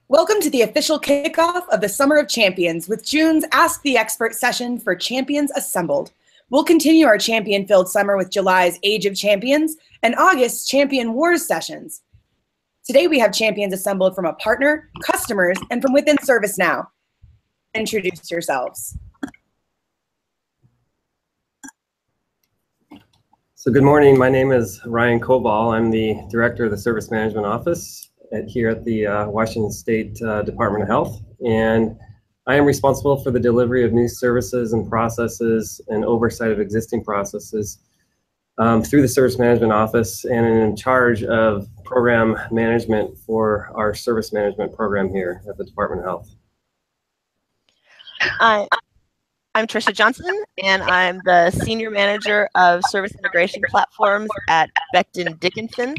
Welcome to the official kickoff of the Summer of Champions with June's Ask the Expert session for Champions Assembled. We'll continue our champion-filled summer with July's Age of Champions and August's Champion Wars sessions. Today we have champions assembled from a partner, customers, and from within ServiceNow. Introduce yourselves. So good morning, my name is Ryan Koval. I'm the Director of the Service Management Office here at the Washington State Department of Health. And I am responsible for the delivery of new services and processes and oversight of existing processes through the Service Management Office, and in charge of program management for our service management program here at the Department of Health. I'm Trisha Johnson, and I'm the Senior Manager of Service Integration Platforms at Becton Dickinson.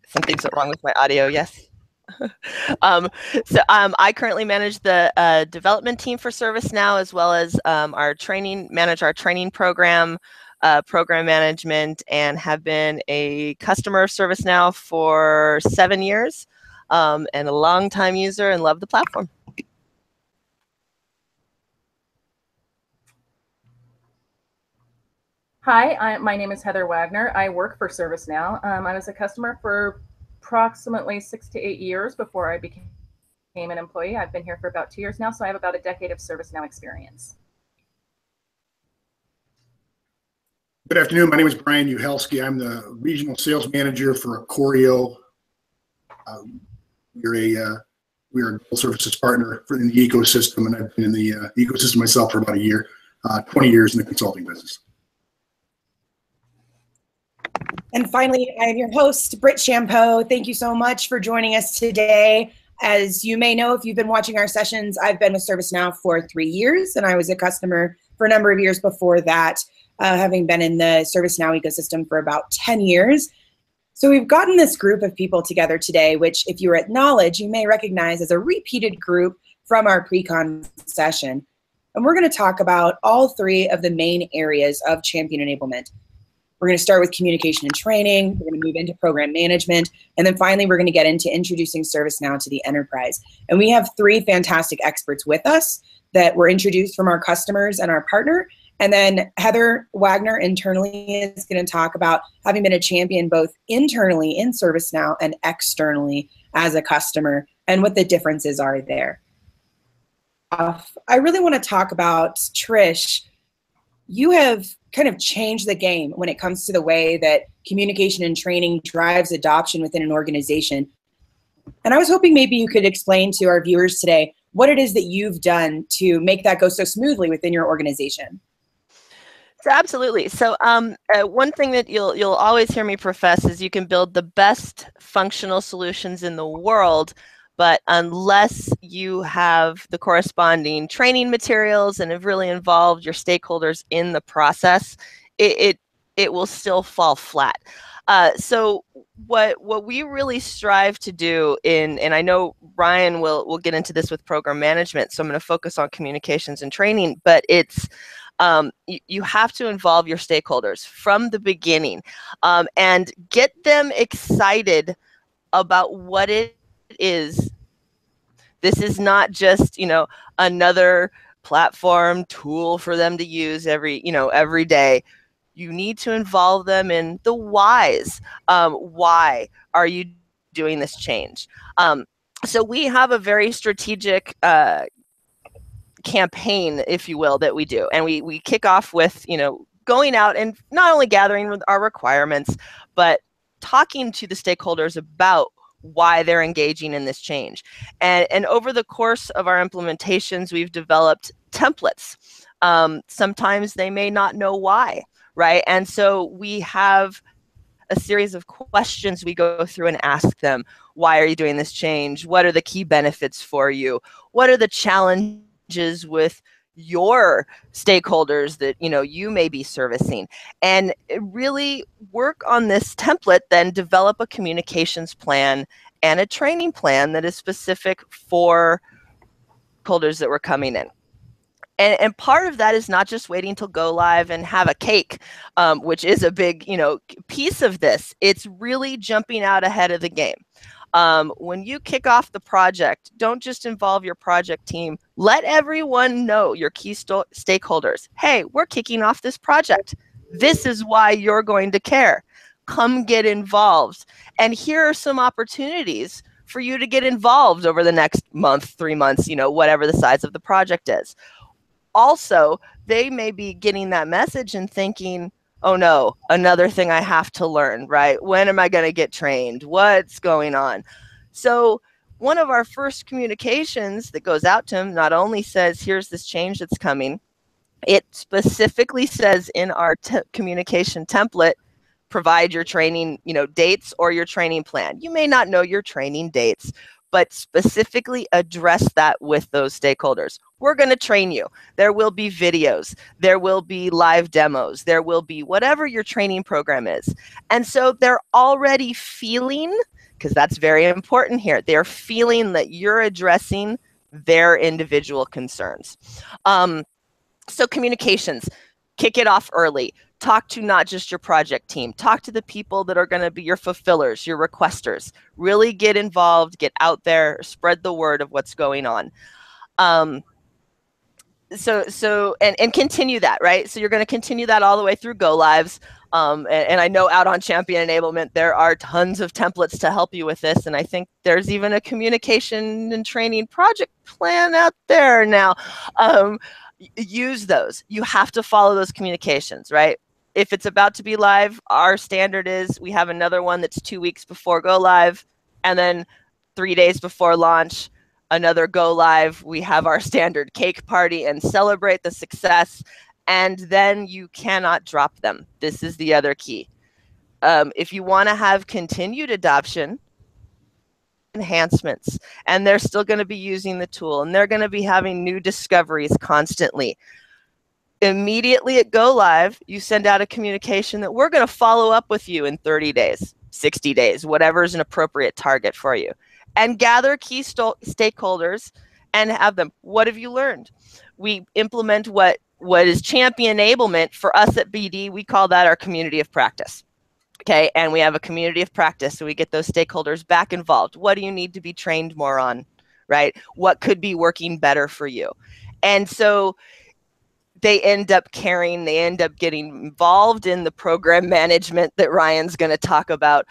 Something's wrong with my audio, yes. I currently manage the development team for ServiceNow, as well as manage our training program, program management, and have been a customer of ServiceNow for 7 years, and a long-time user and love the platform. Hi, my name is Heather Wagner. I work for ServiceNow. I was a customer for approximately 6 to 8 years before I became an employee. I've been here for about 2 years now, so I have about a decade of ServiceNow experience. Good afternoon. My name is Brian Uhelski. I'm the Regional Sales Manager for Acorio. We're a global services partner in the ecosystem, and I've been in the ecosystem myself for about a year, 20 years in the consulting business. And finally, I am your host, Britt Champeau. Thank you so much for joining us today. As you may know, if you've been watching our sessions, I've been with ServiceNow for 3 years, and I was a customer for a number of years before that, having been in the ServiceNow ecosystem for about 10 years. So we've gotten this group of people together today, which if you're at Knowledge, you may recognize as a repeated group from our pre-con session. And we're going to talk about all 3 of the main areas of champion enablement. We're going to start with communication and training. We're going to move into program management. And then finally, we're going to get into introducing ServiceNow to the enterprise. And we have 3 fantastic experts with us that were introduced from our customers and our partner. And then Heather Wagner internally is going to talk about having been a champion both internally in ServiceNow and externally as a customer and what the differences are there. I really want to talk about Trish. You have kind of changed the game when it comes to the way that communication and training drives adoption within an organization. And I was hoping maybe you could explain to our viewers today what it is that you've done to make that go so smoothly within your organization. So absolutely. So one thing that you'll always hear me profess is you can build the best functional solutions in the world, but unless you have the corresponding training materials and have really involved your stakeholders in the process, it will still fall flat. So what we really strive to do and I know Ryan will get into this with program management, so I'm going to focus on communications and training, but it's you have to involve your stakeholders from the beginning and get them excited about what it is. This is not just, another platform tool for them to use every day. You need to involve them in the whys. Why are you doing this change? So we have a very strategic campaign, if you will, that we do. And we kick off with, going out and not only gathering our requirements, but talking to the stakeholders about why they're engaging in this change. And over the course of our implementations, we've developed templates. Sometimes they may not know why, right? And so we have a series of questions we go through and ask them, why are you doing this change? What are the key benefits for you? What are the challenges with your stakeholders that you may be servicing? And really work on this template, then develop a communications plan and a training plan that is specific for stakeholders that were coming in. And part of that is not just waiting till go live and have a cake, which is a big piece of this. It's really jumping out ahead of the game. When you kick off the project, don't just involve your project team. Let everyone know, your key stakeholders. Hey, we're kicking off this project. This is why you're going to care. Come get involved. And here are some opportunities for you to get involved over the next month, 3 months, whatever the size of the project is. Also, they may be getting that message and thinking, oh no, another thing I have to learn, right? When am I going to get trained? What's going on? So one of our first communications that goes out to them not only says, here's this change that's coming, it specifically says in our communication template, provide your training, dates or your training plan. You may not know your training dates, but specifically address that with those stakeholders. We're going to train you. There will be videos. There will be live demos. There will be whatever your training program is. And so they're already feeling, because that's very important here, they're feeling that you're addressing their individual concerns. So communications, kick it off early. Talk to not just your project team. Talk to the people that are going to be your fulfillers, your requesters. Really get involved, get out there, spread the word of what's going on. And continue that, right? So you're going to continue that all the way through go lives. And I know out on Champion Enablement, there are tons of templates to help you with this. And I think there's even a communication and training project plan out there now. Use those. You have to follow those communications, right? If it's about to be live, our standard is we have another one that's 2 weeks before go live, and then 3 days before launch, another go live. We have our standard cake party and celebrate the success, and then you cannot drop them. This is the other key. If you want to have continued adoption, enhancements, and they're still going to be using the tool, and they're going to be having new discoveries constantly. Immediately at go live, you send out a communication that we're going to follow up with you in 30 days, 60 days, whatever is an appropriate target for you, and gather key stakeholders and have them. What have you learned? We implement what is Champion Enablement. For us at BD, we call that our community of practice. Okay, and we have a community of practice, so we get those stakeholders back involved. What do you need to be trained more on, right? What could be working better for you? And so they end up caring, they end up getting involved in the program management that Ryan's going to talk about.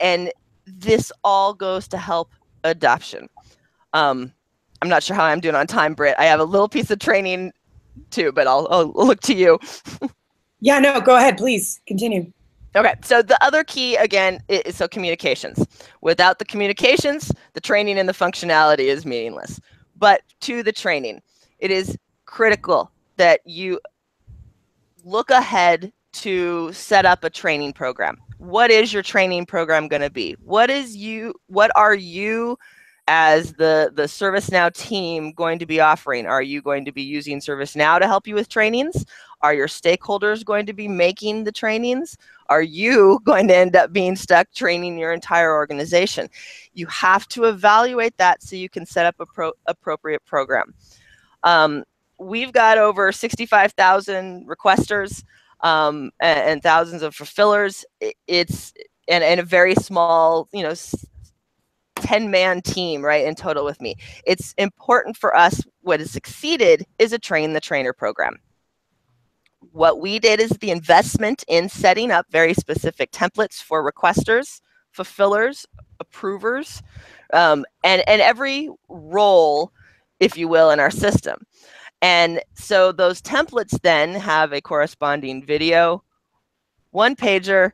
And this all goes to help adoption. I'm not sure how I'm doing on time, Britt. I have a little piece of training too, but I'll look to you. Yeah, no, go ahead, please continue. Okay, so the other key, again, is so communications. Without the communications, the training and the functionality is meaningless. But to the training, it is critical that you look ahead to set up a training program. What is your training program going to be? What are you as the ServiceNow team going to be offering? Are you going to be using ServiceNow to help you with trainings? Are your stakeholders going to be making the trainings? Are you going to end up being stuck training your entire organization? You have to evaluate that so you can set up a appropriate program. We've got over 65,000 requesters and thousands of fulfillers. It's and a very small, 10-man team, right, in total with me. It's important for us. What has succeeded is a train the trainer program. What we did is the investment in setting up very specific templates for requesters, fulfillers, approvers, and every role, if you will, in our system. And so those templates then have a corresponding video, one-pager,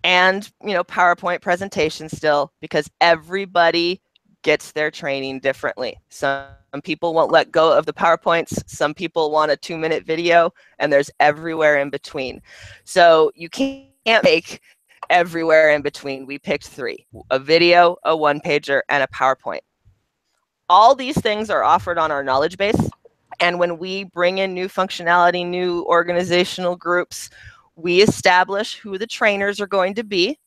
and PowerPoint presentation still, because everybody gets their training differently. Some people won't let go of the PowerPoints. Some people want a 2-minute video, and there's everywhere in between. So you can't make everywhere in between. We picked 3: a video, a one-pager, and a PowerPoint. All these things are offered on our knowledge base. And when we bring in new functionality, new organizational groups, we establish who the trainers are going to be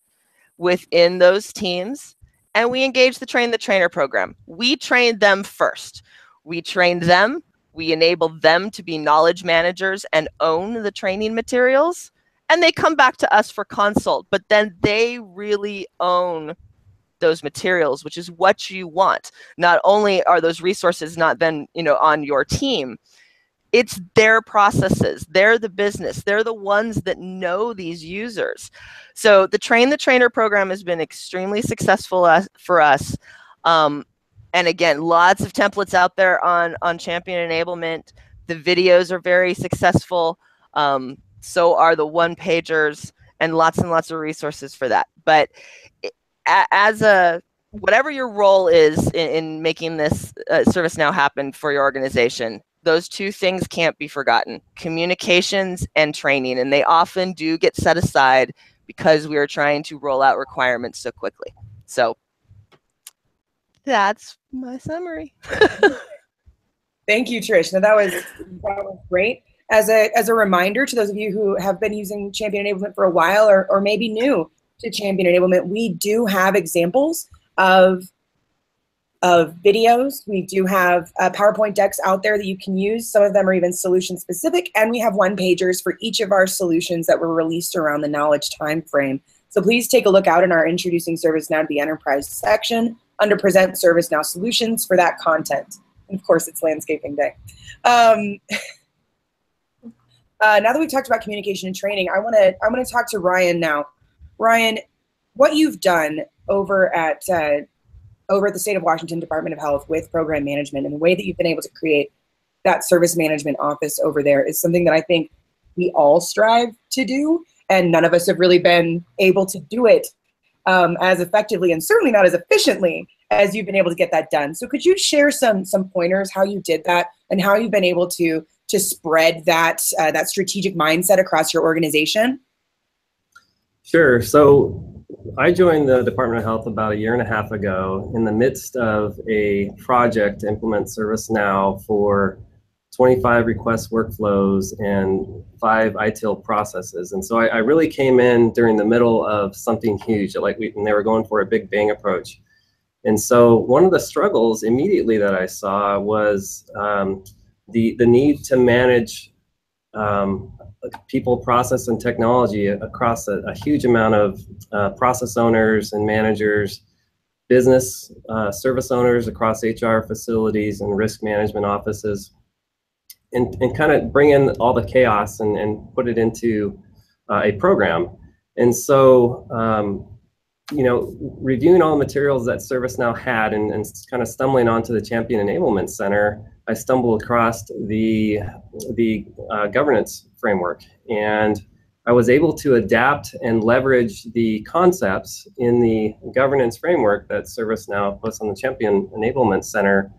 within those teams, and we engage the train the trainer program. We train them first. We train them. We enable them to be knowledge managers and own the training materials, and they come back to us for consult, but then they really own those materials, which is what you want. Not only are those resources not then, on your team, it's their processes. They're the business. They're the ones that know these users. So the Train the Trainer program has been extremely successful for us. And again, lots of templates out there on Champion Enablement. The videos are very successful. So are the one-pagers, and lots of resources for that. But whatever your role is in making this ServiceNow happen for your organization, those two things can't be forgotten: communications and training. And they often do get set aside because we are trying to roll out requirements so quickly. So that's my summary. Thank you, Trish. Now, that was great. As a reminder to those of you who have been using Champion Enablement for a while, or maybe new to Champion Enablement, we do have examples of videos. We do have PowerPoint decks out there that you can use. Some of them are even solution specific, and we have one-pagers for each of our solutions that were released around the knowledge time frame. So please take a look out in our Introducing ServiceNow to the Enterprise section under Present ServiceNow Solutions for that content. And of course, it's Landscaping Day. Now that we've talked about communication and training, I'm gonna talk to Ryan now. Ryan, what you've done over at the State of Washington Department of Health with program management, and the way that you've been able to create that service management office over there is something that I think we all strive to do, and none of us have really been able to do it as effectively, and certainly not as efficiently as you've been able to get that done. So could you share some pointers how you did that, and how you've been able to spread that strategic mindset across your organization? Sure. So I joined the Department of Health about 1.5 years ago in the midst of a project to implement ServiceNow for 25 request workflows and 5 ITIL processes. And so I really came in during the middle of something huge, and they were going for a big bang approach. And so one of the struggles immediately that I saw was the need to manage people, process, and technology across a huge amount of process owners and managers, business service owners across HR facilities and risk management offices, and kind of bring in all the chaos and put it into a program. And so, reviewing all the materials that ServiceNow had and kind of stumbling onto the Champion Enablement Center, I stumbled across the governance framework, and I was able to adapt and leverage the concepts in the governance framework that ServiceNow puts on the Champion Enablement Center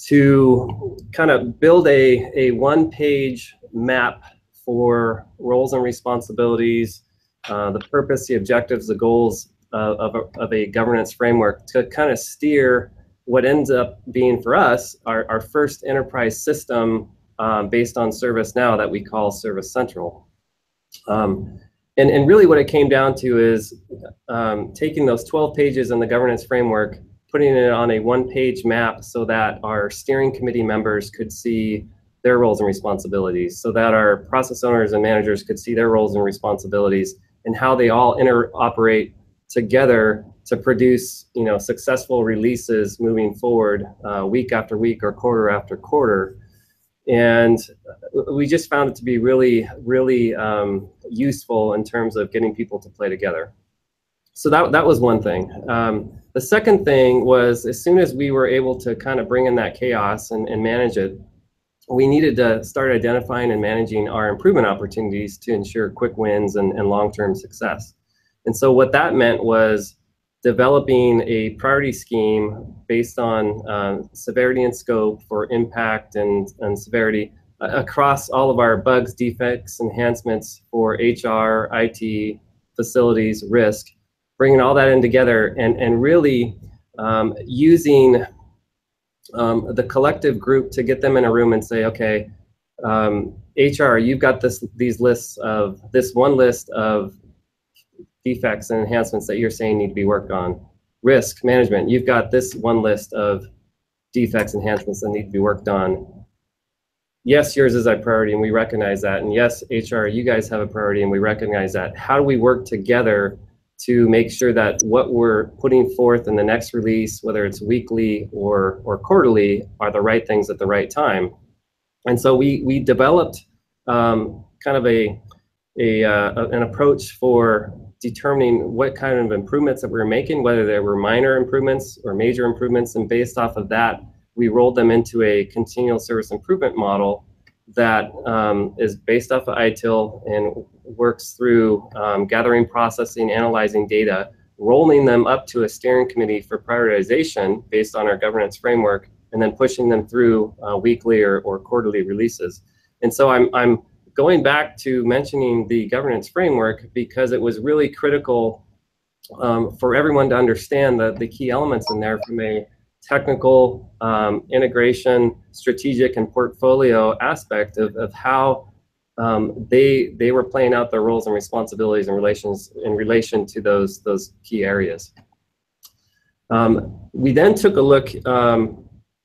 to kind of build a one-page map for roles and responsibilities, the purpose, the objectives, the goals of a governance framework to kind of steer what ends up being for us our first enterprise system based on ServiceNow that we call Service Central. And really what it came down to is taking those 12 pages in the governance framework, putting it on a one-page map so that our steering committee members could see their roles and responsibilities, so that our process owners and managers could see their roles and responsibilities, and how they all interoperate together to produce, successful releases moving forward week after week or quarter after quarter. And we just found it to be really, really useful in terms of getting people to play together. So that was one thing. The second thing was, as soon as we were able to kind of bring in that chaos and manage it, we needed to start identifying and managing our improvement opportunities to ensure quick wins and long-term success. And so what that meant was developing a priority scheme based on severity and scope for impact and severity across all of our bugs, defects, enhancements for HR, IT, facilities, risk, bringing all that in together and really using the collective group to get them in a room and say, okay, HR, you've got this one list of defects and enhancements that you're saying need to be worked on. Risk management, you've got this one list of defects, enhancements that need to be worked on. Yes, yours is a priority, and we recognize that. And yes, HR, you guys have a priority, and we recognize that. How do we work together to make sure that what we're putting forth in the next release, whether it's weekly or quarterly, are the right things at the right time. And so we developed kind of an approach for determining what kind of improvements that we were making, whether they were minor improvements or major improvements, and based off of that, we rolled them into a continual service improvement model that is based off of ITIL and works through gathering, processing, analyzing data, rolling them up to a steering committee for prioritization based on our governance framework, and then pushing them through weekly or quarterly releases. And so I'm going back to mentioning the governance framework because it was really critical for everyone to understand the key elements in there from a technical, integration, strategic, and portfolio aspect of how they were playing out their roles and responsibilities and in relation to those key areas. We then took a look,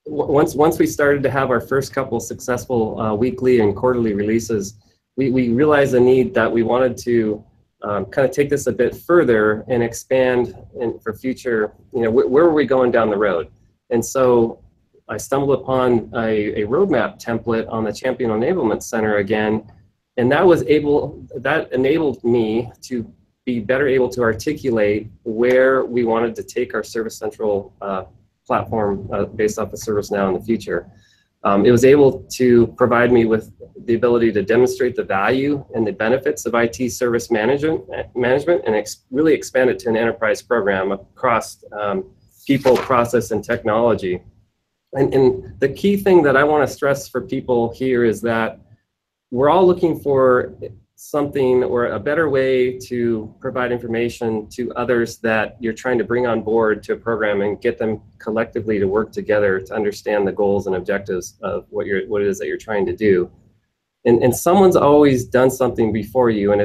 once we started to have our first couple successful weekly and quarterly releases, we realized the need that we wanted to kind of take this a bit further and expand for future, where are we going down the road? And so I stumbled upon a roadmap template on the Champion Enablement Center again, and that enabled me to be better able to articulate where we wanted to take our Service Central platform based off of ServiceNow in the future. It was able to provide me with the ability to demonstrate the value and the benefits of IT service management and really expand it to an enterprise program across people, process, and technology. And the key thing that I want to stress for people here is that we're all looking for something or a better way to provide information to others that you're trying to bring on board to a program and get them collectively to work together to understand the goals and objectives of what it is that you're trying to do. And someone's always done something before you, and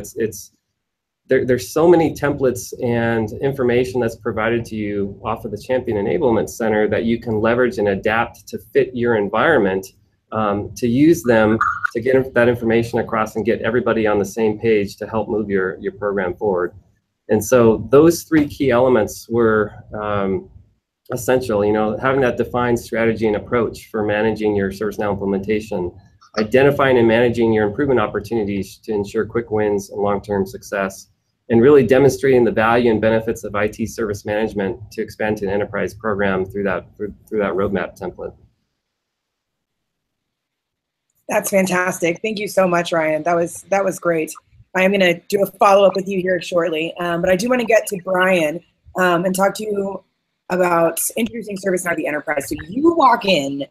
there's so many templates and information that's provided to you off of the Champion Enablement Center that you can leverage and adapt to fit your environment, to use them to get that information across and get everybody on the same page to help move your program forward. And so those three key elements were essential, having that defined strategy and approach for managing your ServiceNow implementation, identifying and managing your improvement opportunities to ensure quick wins and long-term success, and really demonstrating the value and benefits of IT service management to expand to an enterprise program through that roadmap template. That's fantastic. Thank you so much, Ryan. That was great. I am going to do a follow-up with you here shortly, but I do want to get to Brian and talk to you about introducing ServiceNow to the enterprise. So you walk in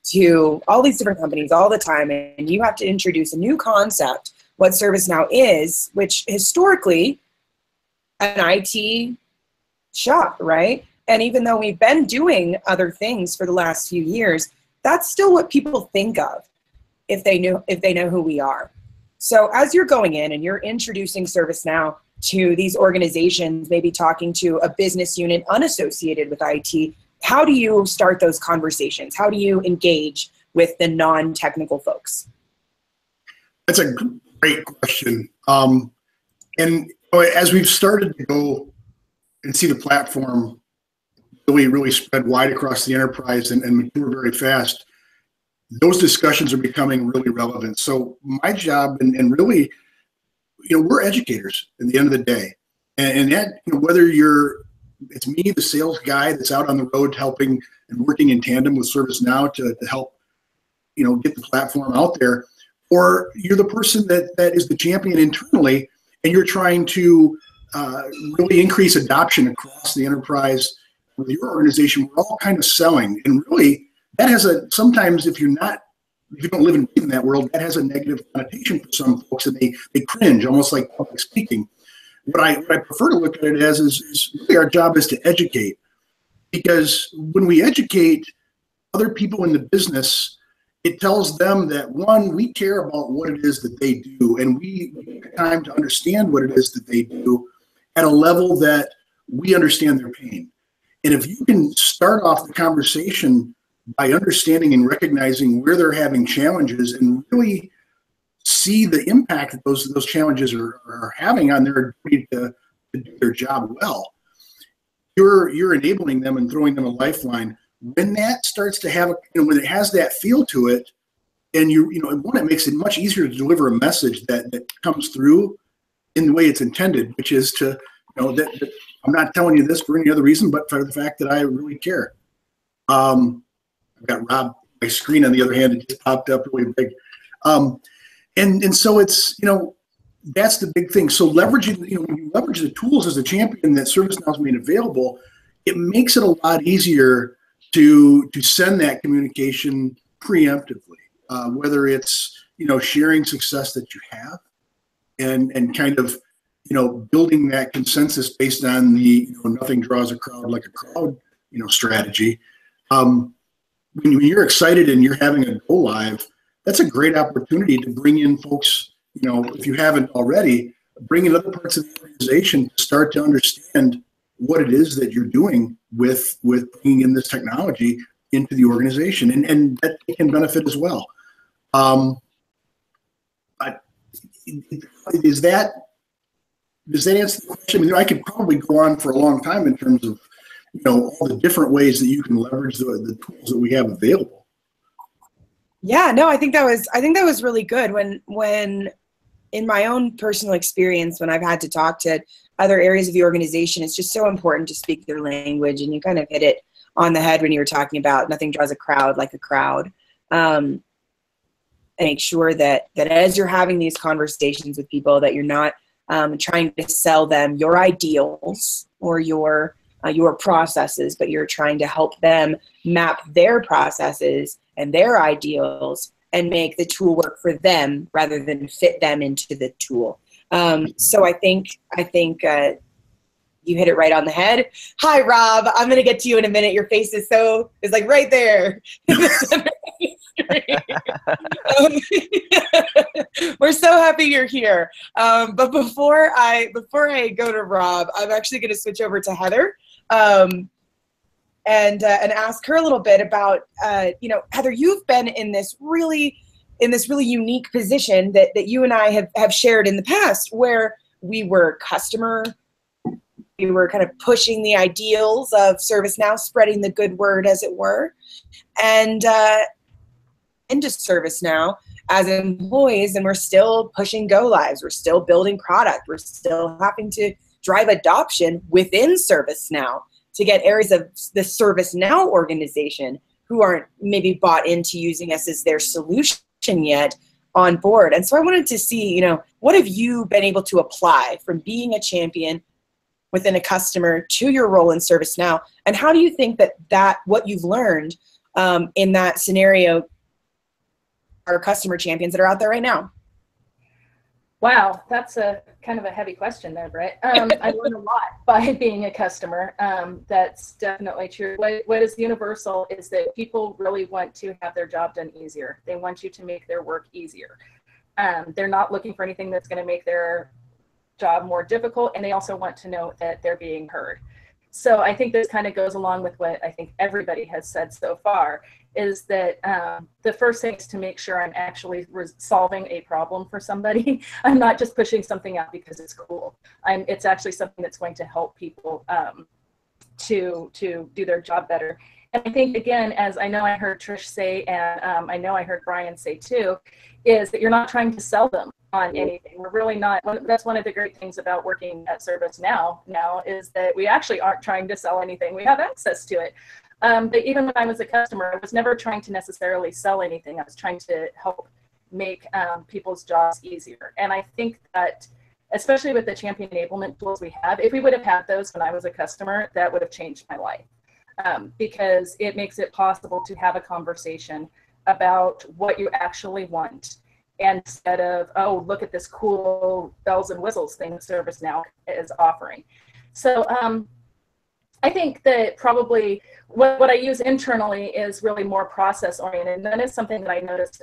to all these different companies all the time, and you have to introduce a new concept, what ServiceNow is, which historically an IT shop, right? And even though we've been doing other things for the last few years, that's still what people think of if they know who we are. So as you're going in and you're introducing ServiceNow to these organizations, maybe talking to a business unit unassociated with IT, how do you start those conversations? How do you engage with the non-technical folks? That's a great question. And as we've started to go and see the platform really spread wide across the enterprise and mature very fast, those discussions are becoming really relevant. So my job, and really, we're educators at the end of the day. And that, whether it's me, the sales guy that's out on the road helping and working in tandem with ServiceNow to help, get the platform out there, or you're the person that is the champion internally and you're trying to really increase adoption across the enterprise with your organization. We're all kind of selling, and really that has sometimes if you don't live in that world, that has a negative connotation for some folks, and they cringe, almost like public speaking. What I prefer to look at it as is really our job is to educate, because when we educate other people in the business, it tells them that, one, we care about what it is that they do, and we take time to understand what it is that they do at a level that we understand their pain. And if you can start off the conversation by understanding and recognizing where they're having challenges and really see the impact that those challenges are having on their ability to to do their job well, you're enabling them and throwing them a lifeline. When that starts to have, when it has that feel to it, and one, it makes it much easier to deliver a message that comes through in the way it's intended, which is to, that I'm not telling you this for any other reason, but for the fact that I really care. I've got Rob, my screen on the other hand, it just popped up really big. And so it's, that's the big thing. So leveraging, when you leverage the tools as a champion that ServiceNow has made available, it makes it a lot easier to send that communication preemptively, whether it's, sharing success that you have and kind of, building that consensus based on the, nothing draws a crowd like a crowd, strategy. When you're excited and you're having a go live, that's a great opportunity to bring in folks, if you haven't already, bring in other parts of the organization to start to understand what it is that you're doing with bringing in this technology into the organization, and that can benefit as well. Does that answer the question? I mean, I could probably go on for a long time in terms of, all the different ways that you can leverage the tools that we have available. Yeah, no, I think that was really good. When in my own personal experience, when I've had to talk to other areas of the organization, it's just so important to speak their language, and you kind of hit it on the head when you were talking about nothing draws a crowd like a crowd. And make sure that as you're having these conversations with people, that you're not trying to sell them your ideals or your processes, but you're trying to help them map their processes and their ideals and make the tool work for them rather than fit them into the tool. So I think you hit it right on the head. Hi, Rob. I'm going to get to you in a minute. Your face is like right there. We're so happy you're here. But before I go to Rob, I'm actually going to switch over to Heather and ask her a little bit about, Heather, you've been in this really unique position that you and I have shared in the past, where we were we were kind of pushing the ideals of ServiceNow, spreading the good word, as it were, and into ServiceNow as employees, and we're still pushing go lives. We're still building product. We're still having to drive adoption within ServiceNow to get areas of the ServiceNow organization who aren't maybe bought into using us as their solution yet on board. And so I wanted to see, what have you been able to apply from being a champion within a customer to your role in ServiceNow, and how do you think that what you've learned in that scenario are customer champions that are out there right now? Wow, that's a kind of a heavy question there, Britt. I learned a lot by being a customer. That's definitely true. What is universal is that people really want to have their job done easier. They want you to make their work easier. They're not looking for anything that's going to make their job more difficult, and they also want to know that they're being heard. So I think this kind of goes along with what I think everybody has said so far, is that the first thing is to make sure I'm actually solving a problem for somebody. I'm not just pushing something out because it's cool. It's actually something that's going to help people to do their job better. And I think, again, as I know I heard Trish say, and I know I heard Brian say too, is that you're not trying to sell them on anything. We're really not. That's one of the great things about working at ServiceNow now, is that we actually aren't trying to sell anything. We have access to it. But even when I was a customer, I was never trying to necessarily sell anything. I was trying to help make people's jobs easier. And I think that, especially with the champion enablement tools we have, if we would have had those when I was a customer, that would have changed my life. Because it makes it possible to have a conversation about what you actually want, instead of, oh, look at this cool bells and whistles thing ServiceNow is offering. So I think that probably what I use internally is really more process oriented. And that is something that I noticed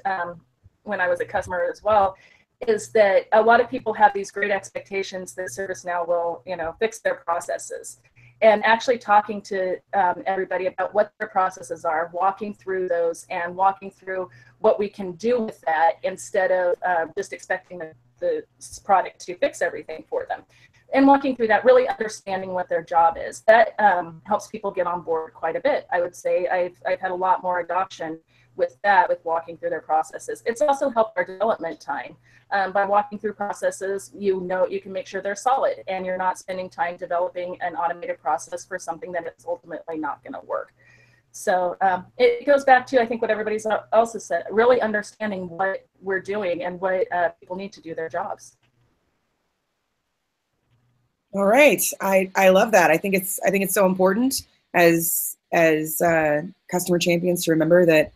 when I was a customer as well, is that a lot of people have these great expectations that ServiceNow will, fix their processes. And actually talking to everybody about what their processes are, walking through those and walking through what we can do with that, instead of just expecting the product to fix everything for them. and walking through that, really understanding what their job is. That helps people get on board quite a bit. I would say I've had a lot more adoption with that, with walking through their processes. It's also helped our development time. By walking through processes, you can make sure they're solid, and you're not spending time developing an automated process for something that is ultimately not going to work. So it goes back to, I think, what everybody else has said, really understanding what we're doing and what people need to do their jobs. All right, I love that. I think it's so important as customer champions to remember that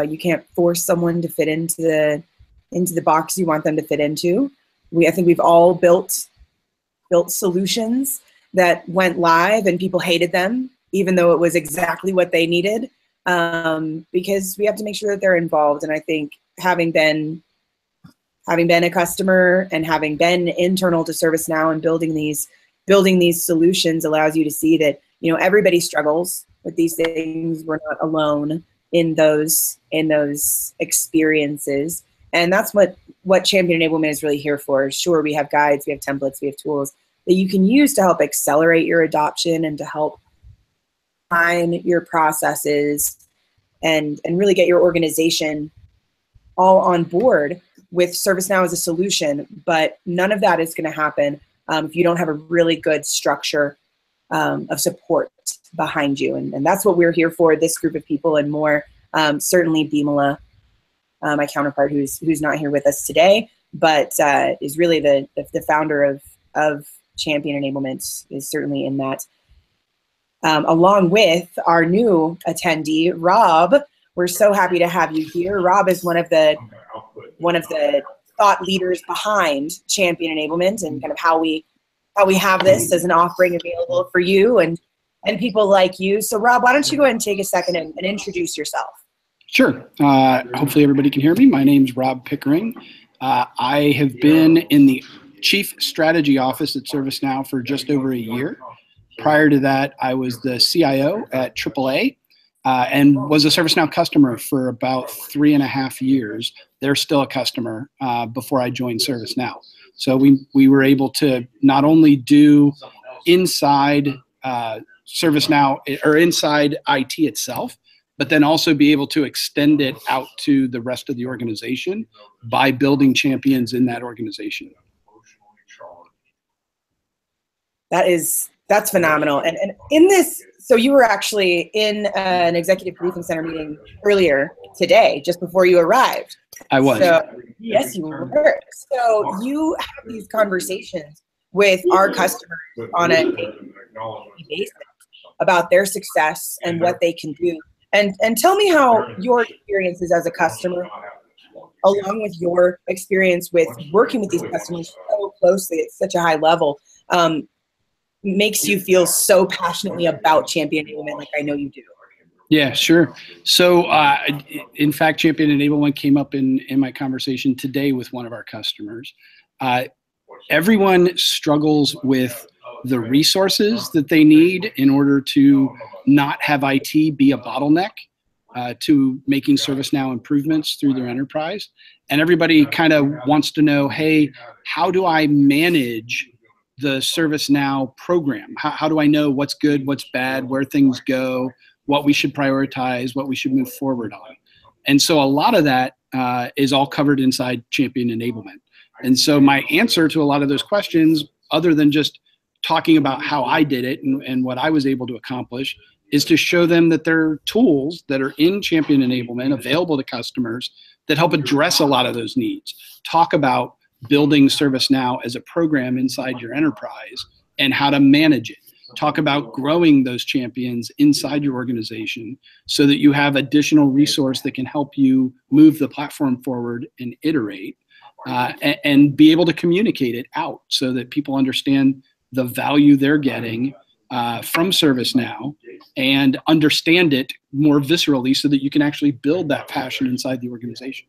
you can't force someone to fit into the box you want them to fit into. I think we've all built solutions that went live and people hated them, even though it was exactly what they needed, because we have to make sure that they're involved. And I think having been a customer and having been internal to ServiceNow and building these solutions allows you to see that, you know, everybody struggles with these things. We're not alone in those experiences. And that's what Champion Enablement is really here for. Sure, we have guides, we have templates, we have tools that you can use to help accelerate your adoption and to help define your processes and really get your organization all on board with ServiceNow as a solution. But none of that is going to happen if you don't have a really good structure of support behind you. And that's what we're here for, this group of people and more. Certainly Bimala, my counterpart who's not here with us today, but is really the founder of Champion Enablement, is certainly in that. Along with our new attendee, Rob. We're so happy to have you here. Rob is one of the thought leaders behind Champion Enablement and kind of how we have this as an offering available for you and people like you. So Rob, why don't you go ahead and take a second and introduce yourself? Sure. Hopefully everybody can hear me. My name's Rob Pickering. I have been in the Chief Strategy Office at ServiceNow for just over a year. Prior to that, I was the CIO at AAA and was a ServiceNow customer for about 3.5 years. They're still a customer before I joined ServiceNow. So we were able to not only do inside ServiceNow or inside IT itself, but then also be able to extend it out to the rest of the organization by building champions in that organization. That's phenomenal. And in this, so you were actually in an executive briefing center meeting earlier today, just before you arrived. I was. So, yes, you were. So you have these conversations with our customers on a daily basis about their success and what they can do. And tell me how your experiences as a customer, along with your experience with working with these customers so closely at such a high level, makes you feel so passionately about Champion Enablement like I know you do. Yeah, sure. So in fact, Champion Enablement came up in my conversation today with one of our customers. Everyone struggles with the resources that they need in order to not have IT be a bottleneck to making ServiceNow improvements through their enterprise. And everybody kind of wants to know, hey, how do I manage the ServiceNow program? How do I know what's good, what's bad, where things go, what we should prioritize, what we should move forward on? And so a lot of that is all covered inside Champion Enablement. And so my answer to a lot of those questions, other than just talking about how I did it and what I was able to accomplish, is to show them that there are tools that are in Champion Enablement available to customers that help address a lot of those needs. Talk about building ServiceNow as a program inside your enterprise and how to manage it. Talk about growing those champions inside your organization so that you have additional resource that can help you move the platform forward and iterate and be able to communicate it out so that people understand the value they're getting from ServiceNow and understand it more viscerally so that you can actually build that passion inside the organization.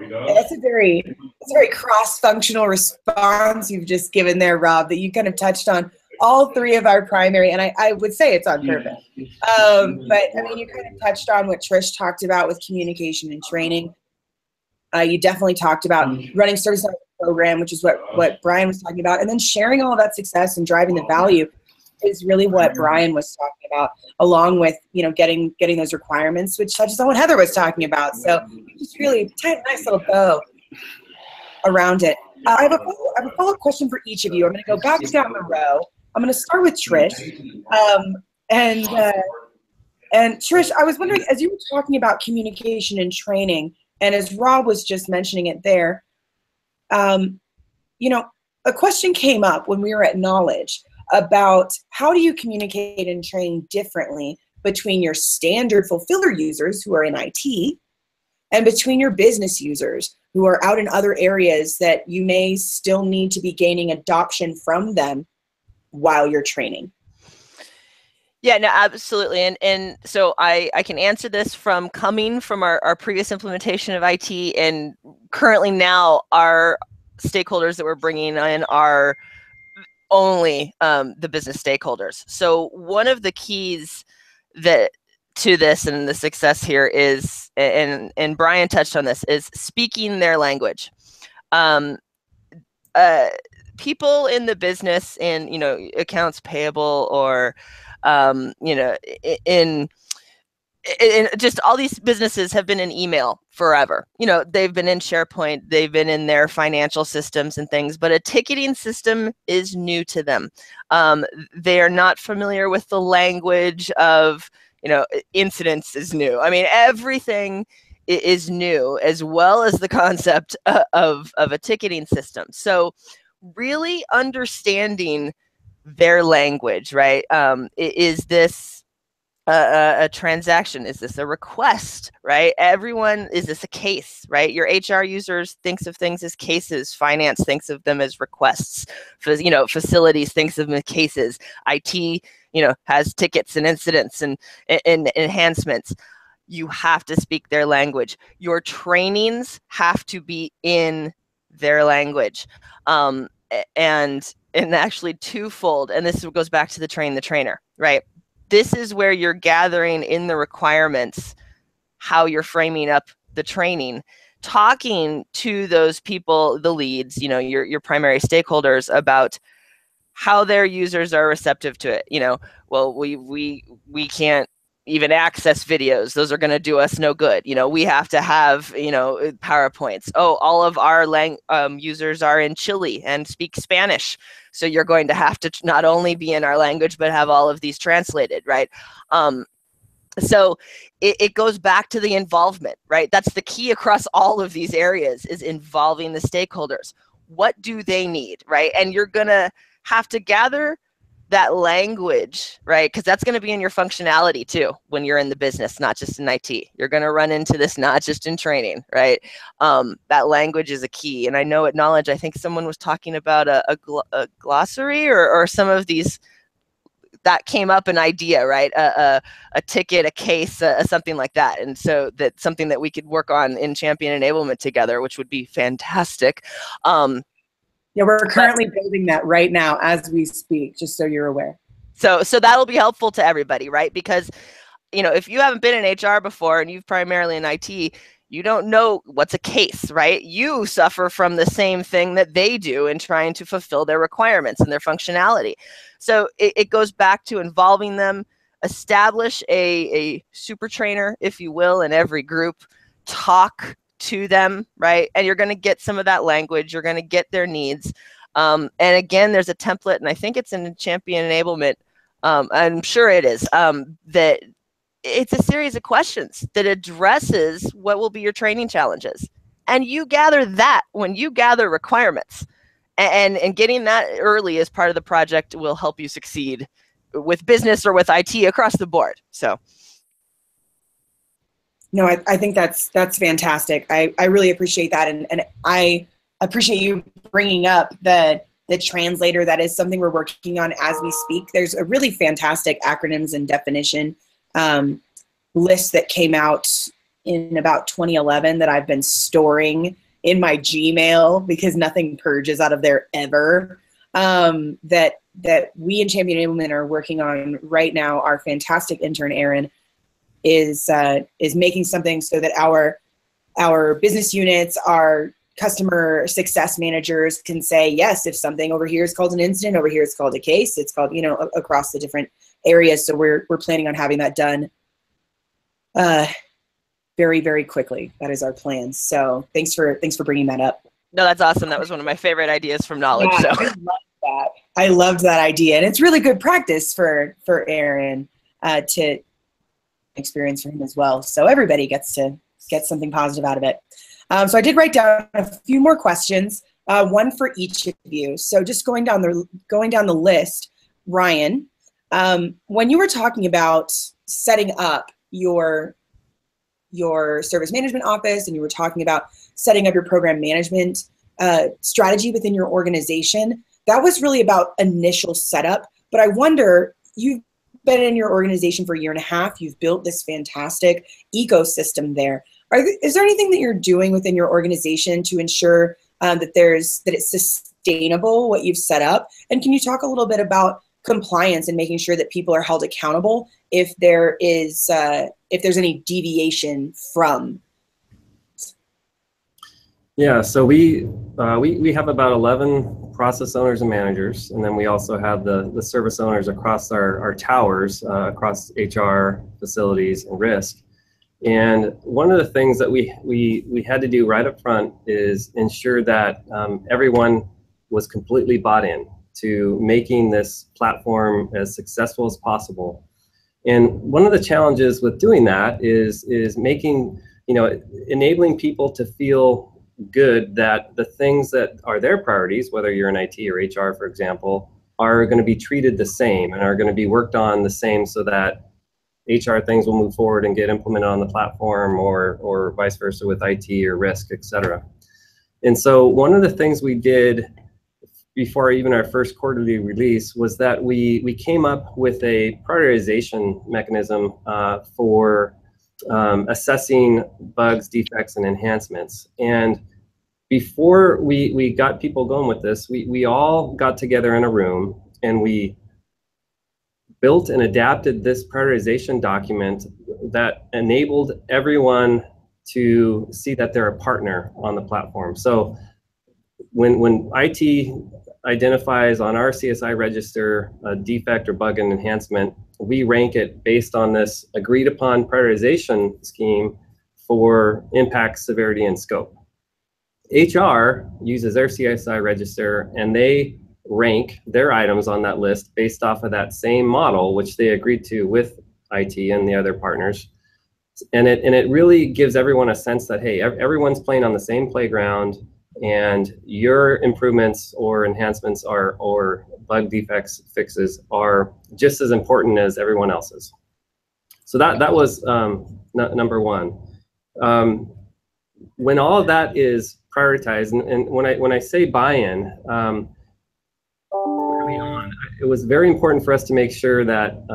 Yeah, that's a very cross-functional response you've just given there, Rob, that you kind of touched on all three of our primary, and I would say it's on purpose. But I mean, you kind of touched on what Trish talked about with communication and training. You definitely talked about running ServiceNow as a program, which is what Brian was talking about, and then sharing all of that success and driving the value is really what Brian was talking about, along with, you know, getting those requirements, which touches on what Heather was talking about. So just really tight, nice little bow around it. I have a follow-up question for each of you. I'm going to go back down the row. I'm going to start with Trish. And Trish, I was wondering, as you were talking about communication and training, and as Rob was just mentioning it there, you know, a question came up when we were at Knowledge about how do you communicate and train differently between your standard fulfiller users who are in IT and between your business users who are out in other areas that you may still need to be gaining adoption from them while you're training. Yeah, no, absolutely. And so I can answer this from coming from our previous implementation of IT, and currently now our stakeholders that we're bringing in are only the business stakeholders. So one of the keys to this and the success here is, and Brian touched on this, is speaking their language. People in the business, in, you know, accounts payable, or you know, in just all these businesses have been in email forever. You know, they've been in SharePoint, they've been in their financial systems and things, but a ticketing system is new to them. They are not familiar with the language of, you know, incidents is new. I mean, everything is new, as well as the concept of a ticketing system. So really understanding their language, right? Is this a transaction? Is this a request, right? Everyone, is this a case, right? Your HR users thinks of things as cases. Finance thinks of them as requests. You know, facilities thinks of them as cases. IT, you know, has tickets and incidents and enhancements. You have to speak their language. Your trainings have to be in their language. And actually twofold, and this goes back to the train the trainer, right? This is where you're gathering in the requirements, how you're framing up the training, talking to those people, the leads, you know, your primary stakeholders, about how their users are receptive to it. You know, well, we can't even access videos. Those are going to do us no good. You know, we have to have, you know, PowerPoints. Oh, all of our users are in Chile and speak Spanish. So you're going to have to not only be in our language, but have all of these translated, right? So it goes back to the involvement, right? That's the key across all of these areas, is involving the stakeholders. What do they need, right? And you're going to have to gather that language, right? Because that's going to be in your functionality too when you're in the business, not just in IT. You're going to run into this not just in training, right? That language is a key. And I know at Knowledge, I think someone was talking about a glossary or some of these that came up, an idea, right? A ticket, a case, something like that. And so that's something that we could work on in Champion Enablement together, which would be fantastic. Yeah, we're currently building that right now as we speak, just so you're aware. So that'll be helpful to everybody, right? Because, you know, if you haven't been in HR before and you've primarily in IT, you don't know what's a case, right? You suffer from the same thing that they do in trying to fulfill their requirements and their functionality. So it goes back to involving them, establish a super trainer, if you will, in every group, talk to them, right? And you're going to get some of that language. You're going to get their needs. And again, there's a template, and I think it's in Champion Enablement. I'm sure it is, that it's a series of questions that addresses what will be your training challenges. And you gather that when you gather requirements. And getting that early as part of the project will help you succeed with business or with IT across the board. So. No, I think that's fantastic. I really appreciate that. And I appreciate you bringing up the translator. That is something we're working on as we speak. There's a really fantastic acronyms and definition list that came out in about 2011 that I've been storing in my Gmail because nothing purges out of there ever. That we in Champion Enablement are working on right now. Our fantastic intern, Erin, is making something so that our business units, our customer success managers can say, yes, if something over here is called an incident, over here it's called a case, it's called, across the different areas. So we're planning on having that done very, very quickly. That is our plan. So thanks for bringing that up. No, that's awesome. That was one of my favorite ideas from Knowledge. Yeah, So. I love that. I loved that idea. And it's really good practice for Aaron to experience for him as well. So everybody gets to get something positive out of it. So I did write down a few more questions, one for each of you. So just going down the list, Ryan, when you were talking about setting up your service management office and you were talking about setting up your program management strategy within your organization, that was really about initial setup. But I wonder, you've been in your organization for a year and a half, you've built this fantastic ecosystem there. Is there anything that you're doing within your organization to ensure that it's sustainable, what you've set up? And can you talk a little bit about compliance and making sure that people are held accountable if there's any deviation from? Yeah, so we have about 11 process owners and managers, and then we also have the service owners across our towers, across HR, facilities, and risk. And one of the things that we had to do right up front is ensure that everyone was completely bought in to making this platform as successful as possible. And one of the challenges with doing that is making, enabling people to feel good that the things that are their priorities, whether you're in IT or HR, for example, are going to be treated the same and are going to be worked on the same, so that HR things will move forward and get implemented on the platform, or vice versa with IT or risk, et cetera. And so one of the things we did before even our first quarterly release was that we came up with a prioritization mechanism for assessing bugs, defects, and enhancements. And before we got people going with this, we all got together in a room and we built and adapted this prioritization document that enabled everyone to see that they're a partner on the platform. So when IT identifies on our CSI register a defect or bug and enhancement, we rank it based on this agreed upon prioritization scheme for impact, severity, and scope. HR uses their CSI register and they rank their items on that list based off of that same model, which they agreed to with IT and the other partners. And it really gives everyone a sense that, hey, everyone's playing on the same playground, and your improvements or enhancements or bug defects fixes are just as important as everyone else's. So that was number one. When all of that is prioritized, and when I say buy-in, early on, it was very important for us to make sure that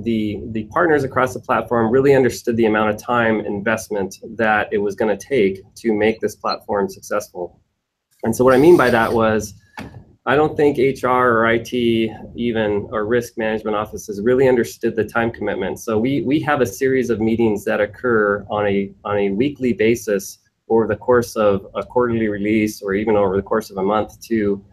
the partners across the platform really understood the amount of time investment that it was going to take to make this platform successful. And so what I mean by that was, I don't think HR or IT even, or risk management offices really understood the time commitment. So we have a series of meetings that occur on a weekly basis over the course of a quarterly release, or even over the course of a month, to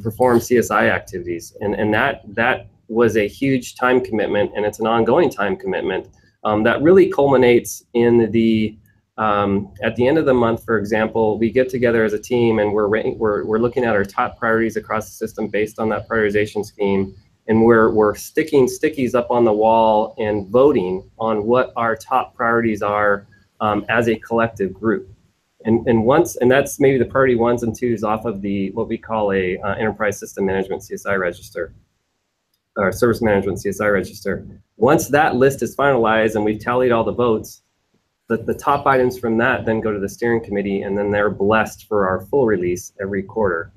perform CSI activities. And that was a huge time commitment, and it's an ongoing time commitment that really culminates in the at the end of the month. For example, we get together as a team and we're looking at our top priorities across the system based on that prioritization scheme, and we're sticking stickies up on the wall and voting on what our top priorities are as a collective group. And that's maybe the priority 1s and 2s off of what we call a enterprise system management CSI register, or service management CSI register. Once that list is finalized and we've tallied all the votes, the top items from that then go to the steering committee, and then they're blessed for our full release every quarter.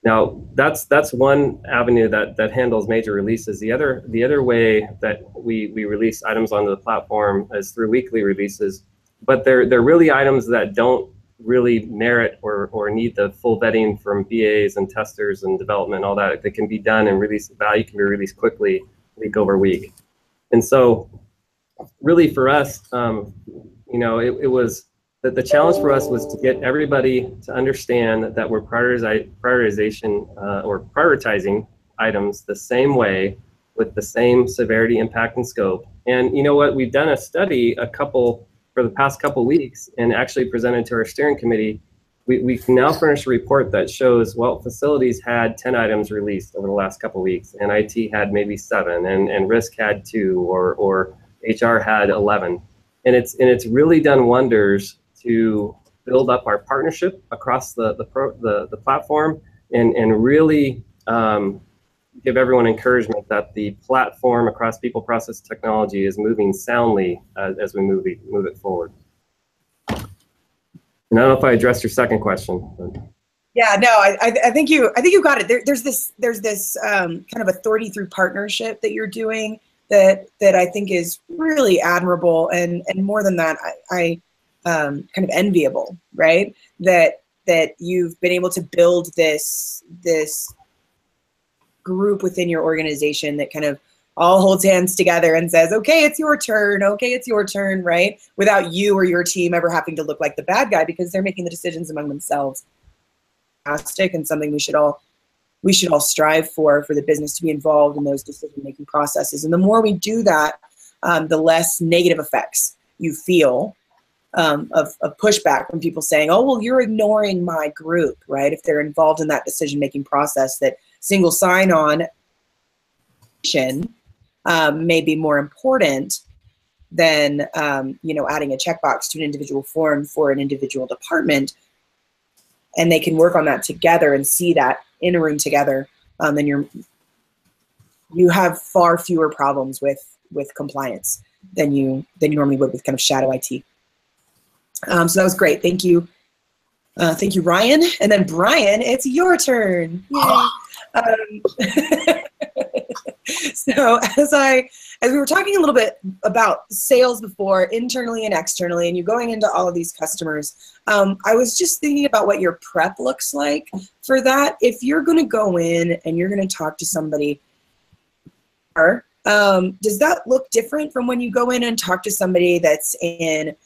Now that's one avenue that handles major releases. The other way that we release items onto the platform is through weekly releases, but they're really items that don't really merit or need the full vetting from BAs and testers and development, all that. They can be done and value can be released quickly, week over week. And so really for us, it was the challenge for us was to get everybody to understand that we're prioritizing items the same way with the same severity, impact, and scope. And you know what? We've done a study for the past couple weeks and actually presented to our steering committee. We can now furnish a report that shows, well, facilities had 10 items released over the last couple weeks, and IT had maybe 7, and risk had 2, or HR had 11. And it's really done wonders to build up our partnership across the platform and really give everyone encouragement that the platform across people, process, technology is moving soundly as we move it forward. And I don't know if I addressed your second question. But. Yeah, no, I think you got it. There's this kind of authority through partnership that you're doing that I think is really admirable, and more than that, I kind of enviable, right? That you've been able to build this group within your organization that kind of all holds hands together and says, okay, it's your turn. Okay, it's your turn, right? Without you or your team ever having to look like the bad guy, because they're making the decisions among themselves. Fantastic, and something we should all strive for the business to be involved in those decision-making processes. And the more we do that, the less negative effects you feel of pushback from people saying, oh, well, you're ignoring my group, right? If they're involved in that decision-making process, that single sign-on may be more important than adding a checkbox to an individual form for an individual department, and they can work on that together and see that in a room together, then you have far fewer problems with compliance than you normally would with kind of shadow IT. So that was great. Thank you. Thank you, Ryan. And then Brian, it's your turn. Yay. So as we were talking a little bit about sales before, internally and externally, and you're going into all of these customers, I was just thinking about what your prep looks like for that. If you're going to go in and you're going to talk to somebody, does that look different from when you go in and talk to somebody that's in,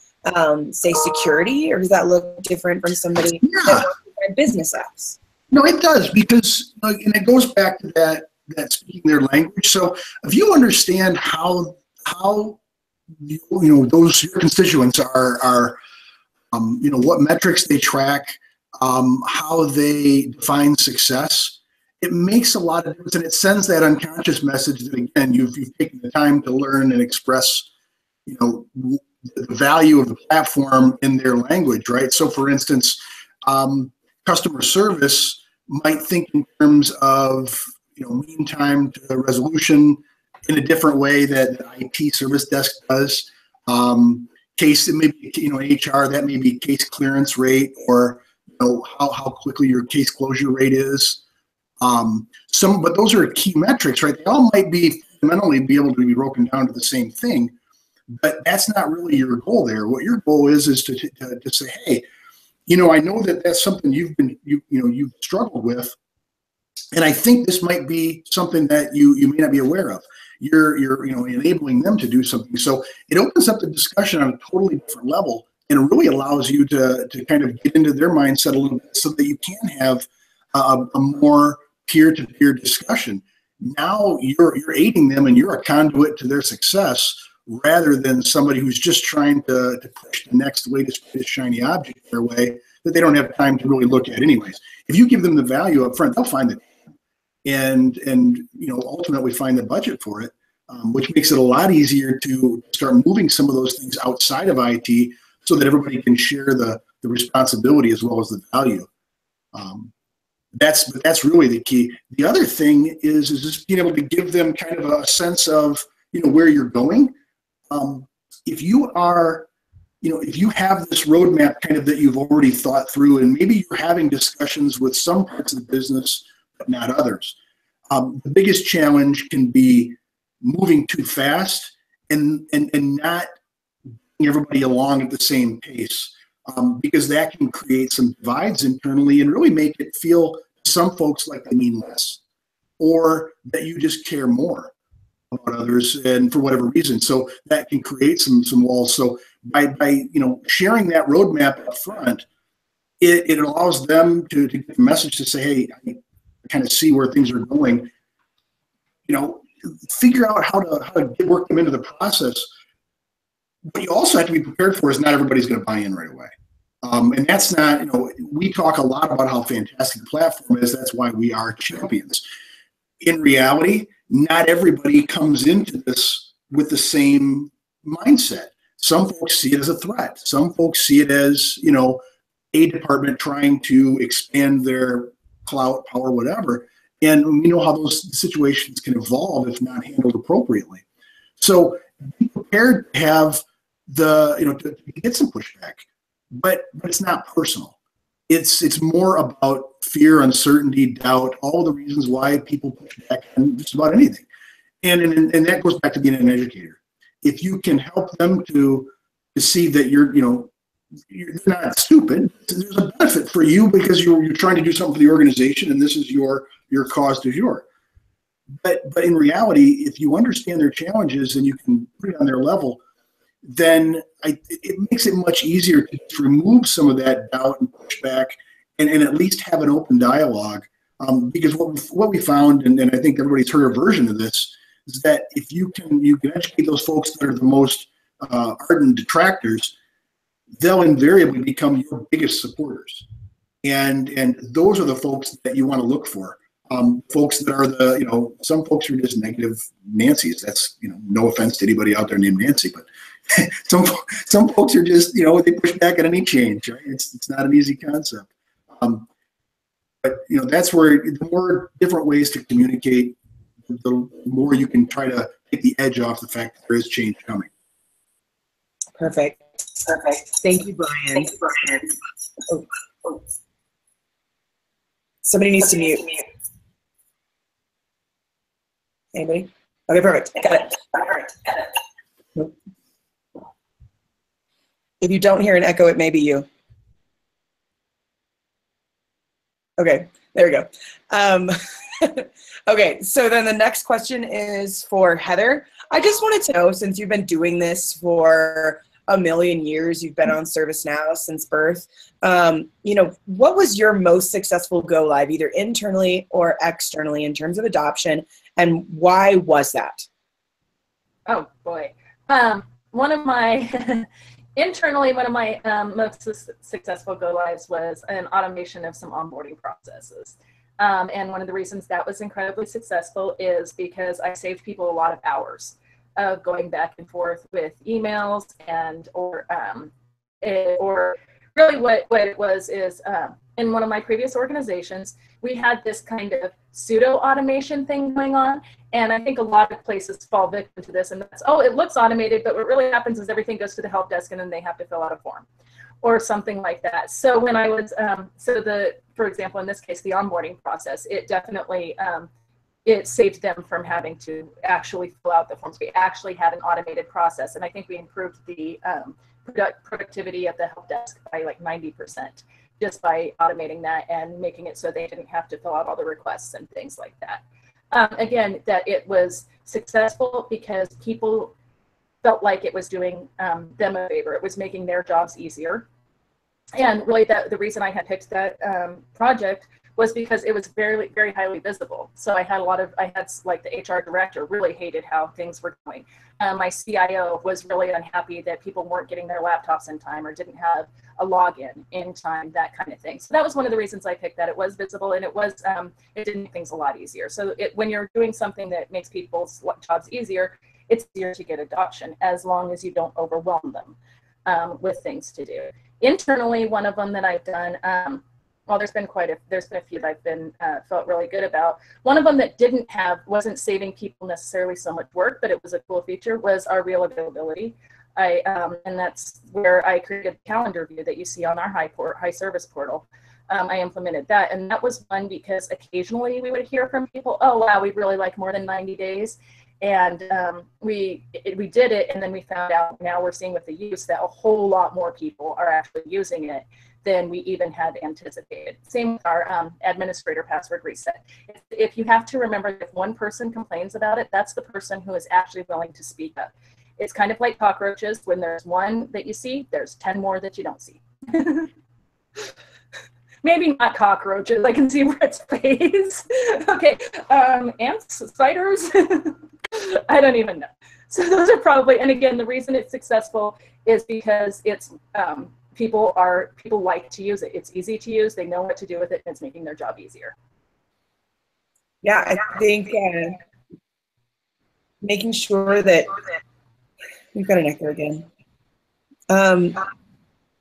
say, security, or does that look different from somebody that works in business apps? No, it does, because and it goes back to that speaking their language. So if you understand how those your constituents are what metrics they track, how they define success, it makes a lot of difference, and it sends that unconscious message that, again, you've taken the time to learn and express the value of the platform in their language, right? So for instance, customer service might think in terms of mean time to resolution in a different way that the IT service desk does. Case, it may be, HR, that may be case clearance rate, or how quickly your case closure rate is. But those are key metrics, right? They all might be fundamentally be able to be broken down to the same thing, but that's not really your goal there. What your goal is to say, hey, I know that that's something you've struggled with, and I think this might be something that you may not be aware of. You're enabling them to do something. So it opens up the discussion on a totally different level, and it really allows you to kind of get into their mindset a little bit, so that you can have a more peer-to-peer discussion. Now you're aiding them, and you're a conduit to their success, rather than somebody who's just trying to push the next latest shiny object their way that they don't have time to really look at anyways. If you give them the value up front, they'll find it, and ultimately find the budget for it, which makes it a lot easier to start moving some of those things outside of IT, so that everybody can share the responsibility as well as the value. That's really the key. The other thing is just being able to give them kind of a sense of where you're going. If you are, if you have this roadmap kind of that you've already thought through, and maybe you're having discussions with some parts of the business but not others, the biggest challenge can be moving too fast and not bringing everybody along at the same pace, because that can create some divides internally and really make it feel to some folks like they mean less, or that you just care more about others, and for whatever reason. So that can create some walls. So by sharing that roadmap up front, it allows them to get the message to say, hey, I kind of see where things are going. Figure out how to work them into the process. What you also have to be prepared for is not everybody's going to buy in right away. And that's not, we talk a lot about how fantastic the platform is. That's why we are champions. In reality, not everybody comes into this with the same mindset. Some folks see it as a threat. Some folks see it as, a department trying to expand their clout, power, whatever. And we know how those situations can evolve if not handled appropriately. So be prepared to have to get some pushback, but it's not personal. It's more about fear, uncertainty, doubt, all the reasons why people push back on just about anything. And that goes back to being an educator. If you can help them to see that you're not stupid, there's a benefit for you because you're trying to do something for the organization, and this is your cause du jour. But in reality, if you understand their challenges and you can put it on their level, then it makes it much easier to remove some of that doubt and pushback, and at least have an open dialogue. Because what we found, and I think everybody's heard a version of this, is that if you can educate those folks that are the most ardent detractors, they'll invariably become your biggest supporters. And those are the folks that you want to look for. Folks that are some folks are just negative Nancy's. That's, no offense to anybody out there named Nancy, but some folks are just, they push back at any change, right? It's not an easy concept. But that's where the more different ways to communicate, the more you can try to take the edge off the fact that there is change coming. Perfect. Thank you, Brian. Oh. Somebody needs to mute. Anybody? Okay, perfect. Got it. Nope. If you don't hear an echo, it may be you. Okay, there we go. Okay, so then the next question is for Heather. I just wanted to know, since you've been doing this for a million years, you've been on ServiceNow since birth, what was your most successful go live, either internally or externally, in terms of adoption, and why was that? Oh boy. Internally, one of my most successful go lives was an automation of some onboarding processes. And one of the reasons that was incredibly successful is because I saved people a lot of hours of going back and forth with emails or really what it was is in one of my previous organizations, we had this kind of pseudo automation thing going on. And I think a lot of places fall victim to this, and that's, it looks automated, but what really happens is everything goes to the help desk and then they have to fill out a form or something like that. So when I was, for example, in this case, the onboarding process, it definitely, it saved them from having to actually fill out the forms. We actually had an automated process, and I think we improved the productivity of the help desk by like 90% just by automating that and making it so they didn't have to fill out all the requests and things like that. Again, that it was successful because people felt like it was doing them a favor. It was making their jobs easier. And really the reason I had picked that project was because it was very, very highly visible. So I had like the HR director really hated how things were going. My CIO was really unhappy that people weren't getting their laptops in time or didn't have a login in time, that kind of thing. So that was one of the reasons I picked that. It was visible and it did make things a lot easier. So when you're doing something that makes people's jobs easier, it's easier to get adoption as long as you don't overwhelm them with things to do. Internally, one of them that I've done, well, there's been a few that I've been felt really good about. One of them that wasn't saving people necessarily so much work, but it was a cool feature, was our real availability. And that's where I created the calendar view that you see on our high service portal. I implemented that, and that was fun because occasionally we would hear from people, oh wow, we'd really like more than 90 days. And we did it, and then we found out, now we're seeing with the use that a whole lot more people are actually using it than we even had anticipated. Same with our administrator password reset. If you have to remember, if one person complains about it, that's the person who is actually willing to speak up. It's kind of like cockroaches. When there's one that you see, there's 10 more that you don't see. Maybe not cockroaches. I can see Brett's face. Okay, ants, spiders. I don't even know. So those are probably, and again, the reason it's successful is because it's people like to use it. It's easy to use. They know what to do with it, and it's making their job easier. Yeah, I think making sure that we've got an echo again.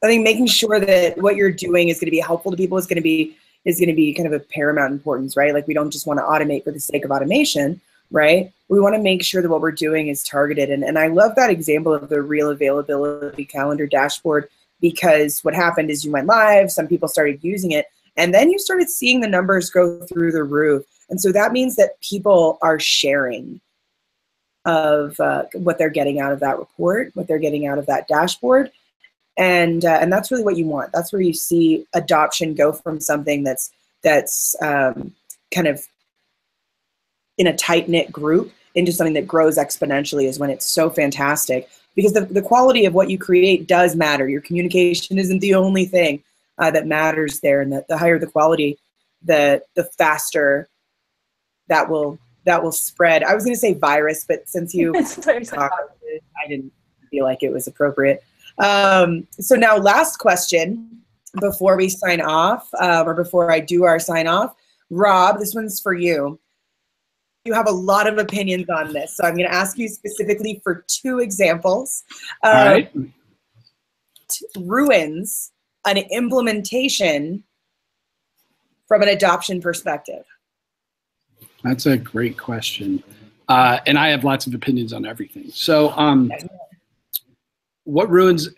I think making sure that what you're doing is going to be helpful to people is going to be kind of a paramount importance, right? Like we don't just want to automate for the sake of automation, right? We want to make sure that what we're doing is targeted. And I love that example of the real availability calendar dashboard, because what happened is you went live, some people started using it, and then you started seeing the numbers go through the roof. And so that means that people are sharing of what they're getting out of that report, what they're getting out of that dashboard. And that's really what you want. That's where you see adoption go from something that's kind of in a tight-knit group into something that grows exponentially, is when it's so fantastic. Because the quality of what you create does matter. Your communication isn't the only thing that matters there. And the higher the quality, the faster that will spread. I was going to say virus, but since you talked, I didn't feel like it was appropriate. So now last question before we sign off, or before I do our sign off. Rob, this one's for you. You have a lot of opinions on this, so I'm going to ask you specifically for 2 examples. All right. Ruins an implementation from an adoption perspective. That's a great question. And I have lots of opinions on everything. So what ruins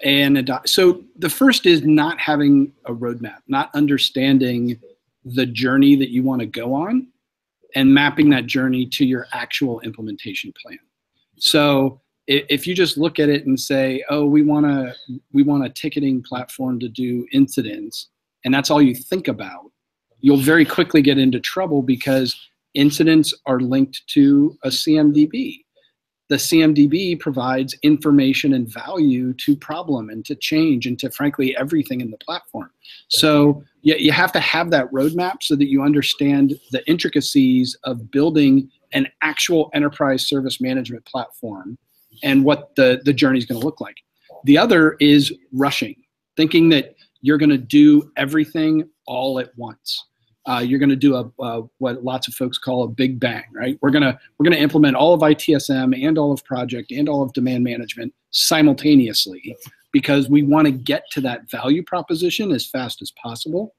so the first is not having a roadmap, not understanding the journey that you want to go on and mapping that journey to your actual implementation plan. So if you just look at it and say, oh, we want a ticketing platform to do incidents, and that's all you think about, you'll very quickly get into trouble, because incidents are linked to a CMDB. The CMDB provides information and value to problem and to change and to, frankly, everything in the platform. So you have to have that roadmap so that you understand the intricacies of building an actual enterprise service management platform and what the journey is going to look like. The other is rushing, thinking that you're going to do everything all at once. You're going to do what lots of folks call a big bang, right? We're going to implement all of ITSM and all of project and all of demand management simultaneously, because we want to get to that value proposition as fast as possible.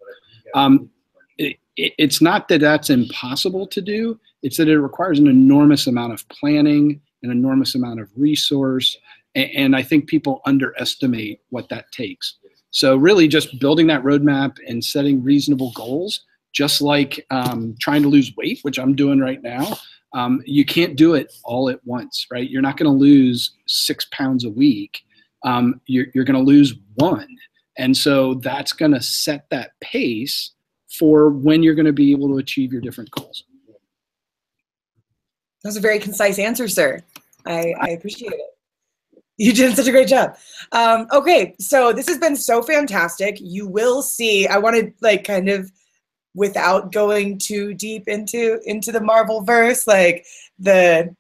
It's not that that's impossible to do. It's that it requires an enormous amount of planning, an enormous amount of resource, and I think people underestimate what that takes. So really just building that roadmap and setting reasonable goals, just like trying to lose weight, which I'm doing right now. You can't do it all at once, right? You're not going to lose 6 pounds a week. You're going to lose 1. And so that's going to set that pace for when you're going to be able to achieve your different goals. That was a very concise answer, sir. I appreciate it. You did such a great job. Okay, so this has been so fantastic. You will see, I want to kind of, without going too deep into the Marvel verse, like the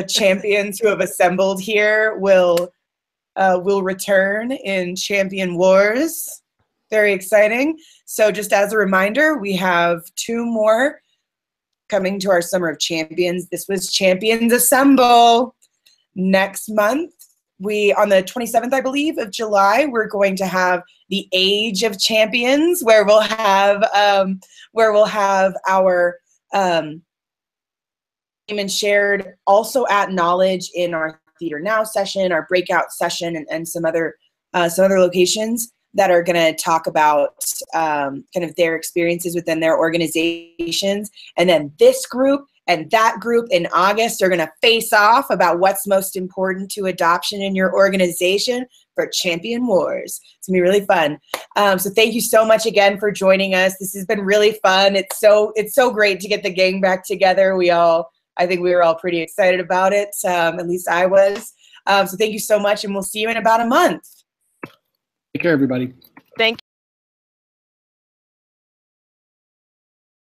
champions who have assembled here will return in Champion Wars. Very exciting. So just as a reminder, we have 2 more coming to our Summer of Champions. This was Champions Assemble. Next month, on the 27th, I believe, of July, we're going to have the Age of Champions, where we'll have our and shared also at Knowledge in our Theater Now session, our breakout session, and some other locations that are going to talk about kind of their experiences within their organizations. And then this group and that group in August are going to face off about what's most important to adoption in your organization for Champion Wars. It's going to be really fun. So thank you so much again for joining us. This has been really fun. It's so great to get the gang back together. We all I think we were all pretty excited about it. At least I was. So thank you so much, and we'll see you in about a month. Take care, everybody.